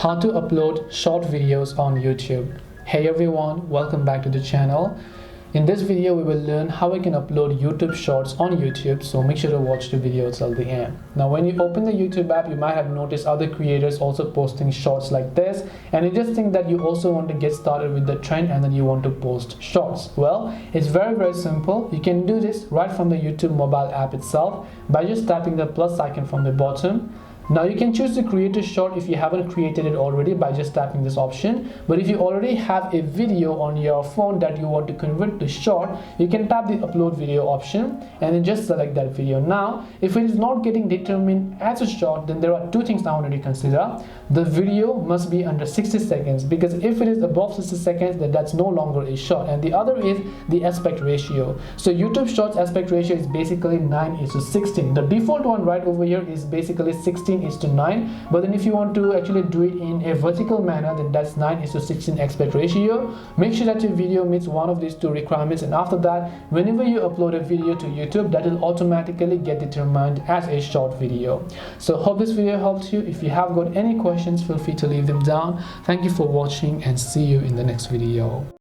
How to upload short videos on YouTube. Hey everyone, welcome back to the channel. In this video we will learn how we can upload YouTube shorts on YouTube, so make sure to watch the video till the end. Now when you open the YouTube app, you might have noticed other creators also posting shorts like this, and you just think that you also want to get started with the trend and then you want to post shorts. Well, it's very simple. You can do this right from the YouTube mobile app itself by just tapping the plus icon from the bottom. Now you can choose to create a short if you haven't created it already by just tapping this option, but if you already have a video on your phone that you want to convert to short, you can tap the upload video option and then just select that video. Now if it is not getting determined as a short, then there are two things I want to consider. The video must be under 60 seconds, because if it is above 60 seconds, then that's no longer a short. And the other is the aspect ratio. So YouTube shorts aspect ratio is basically 9:16. The default one right over here is basically 16:9, but then if you want to actually do it in a vertical manner, then that's 9:16 aspect ratio. Make sure that your video meets one of these two requirements, and after that, whenever you upload a video to YouTube, that will automatically get determined as a short video. So hope this video helped you. If you have got any questions, feel free to leave them down. Thank you for watching and see you in the next video.